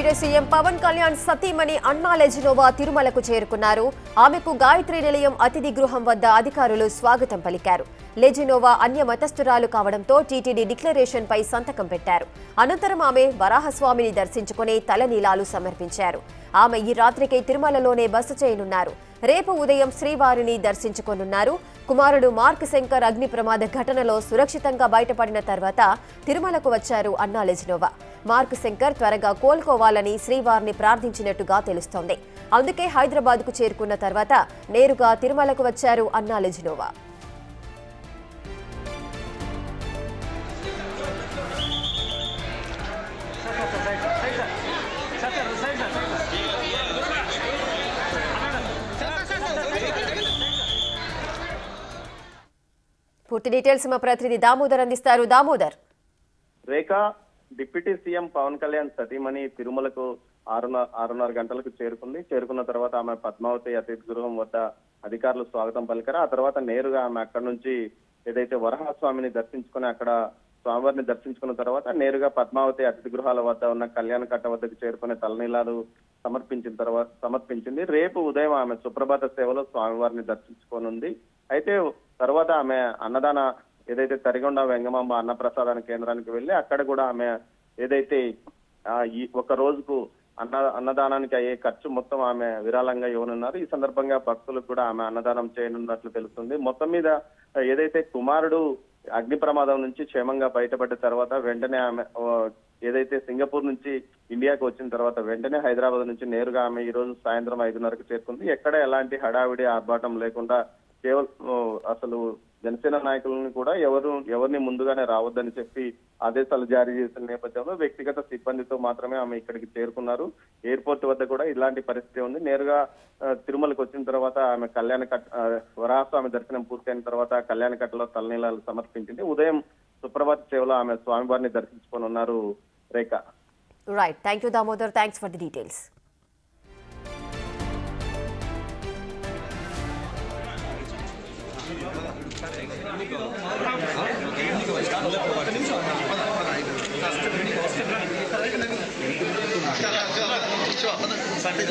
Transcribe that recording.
Deputy CM Pawan Kalyan సతీమణి అన్నా Lezhneva తిరుమలకు చేరుకున్నారు. ఆమెకు గాయత్రి నిలయం అతిథి గృహం వద్ద అధికారులు స్వాగతం పలికారు. లెజినోవా అన్య మతస్థురాలు కావడంతో టీటీడీ డిక్లరేషన్ పై సంతకం పెట్టారు. అనంతరం ఆమె వరాహస్వామిని దర్శించుకుని తలనీలాలు సమర్పించారు. ఆమె ఈ రాత్రికి తిరుమలలోనే బస చేయనున్నారు. రేపు ఉదయం శ్రీవారిని దర్శించుకోనున్నారు. కుమారుడు మార్క్ శంకర్ అగ్ని ప్రమాద ఘటనలో సురక్షితంగా బయటపడిన తర్వాత తిరుమలకు వచ్చారు అన్నా లెజినోవా. మార్క్ శంకర్ త్వరగా కోలుకోవాలని శ్రీవారిని ప్రార్థించినట్టుగా తెలుస్తోంది. అందుకే హైదరాబాద్కు చేరుకున్న తర్వాత నేరుగా తిరుమలకు వచ్చారు అన్నా లెజినోవా. పూర్తి డీటెయిల్స్ మా ప్రతినిధి దామోదర్ అందిస్తారు. దామోదర్. రేఖ, డిప్యూటీ సీఎం పవన్ కళ్యాణ్ సతీమణి తిరుమలకు 6:30 గంటలకు చేరుకున్న తర్వాత ఆమె పద్మావతి అతిథి గృహం వద్ద అధికారులు స్వాగతం పలికారు. ఆ తర్వాత నేరుగా ఆమె అక్కడ నుంచి ఏదైతే వరాహస్వామిని దర్శించుకుని అక్కడ స్వామివారిని దర్శించుకున్న తర్వాత నేరుగా పద్మావతి అతిథి గృహాల వద్ద ఉన్న కళ్యాణ కట్ట వద్దకు చేరుకుని తలనీలాలు సమర్పించింది. రేపు ఉదయం ఆమె సుప్రభాత సేవలో స్వామివారిని దర్శించుకోనుంది. అయితే తర్వాత ఆమె అన్నదాన ఏదైతే తరిగొండ వెంగమాంబ అన్నప్రసాదాన కేంద్రానికి వెళ్లి అక్కడ కూడా ఆమె ఏదైతే ఈ ఒక రోజుకు అన్నదానానికి అయ్యే ఖర్చు మొత్తం ఆమె విరాళంగా ఇవ్వనున్నారు. ఈ సందర్భంగా భక్తులకు కూడా ఆమె అన్నదానం చేయనున్నట్లు తెలుస్తుంది. మొత్తం మీద ఏదైతే కుమారుడు అగ్ని ప్రమాదం నుంచి క్షేమంగా బయటపడ్డ తర్వాత వెంటనే ఆమె ఏదైతే సింగపూర్ నుంచి ఇండియాకు వచ్చిన తర్వాత వెంటనే హైదరాబాద్ నుంచి నేరుగా ఆమె ఈ రోజు సాయంత్రం 5:30కు చేరుకుంది. ఎక్కడ ఎలాంటి హడావిడి ఆర్భాటం లేకుండా కేవలం అసలు జనసేన నాయకులను కూడా ఎవరిని ముందుగానే రావద్దని చెప్పి ఆదేశాలు జారీ చేసిన నేపథ్యంలో వ్యక్తిగత సిబ్బందితో మాత్రమే ఆమె ఇక్కడికి చేరుకున్నారు. ఎయిర్పోర్ట్ వద్ద కూడా ఇలాంటి పరిస్థితి ఉంది. నేరుగా తిరుమలకు వచ్చిన తర్వాత ఆమె వరాహస్వామి దర్శనం పూర్తయిన తర్వాత కళ్యాణకట్టలో తలనీలాలు సమర్పించింది. ఉదయం సుప్రభాత సేవలో ఆమె స్వామివారిని దర్శించుకోనున్నారు. Rekha. Right, thank you Damodar, thanks for the details. Santai.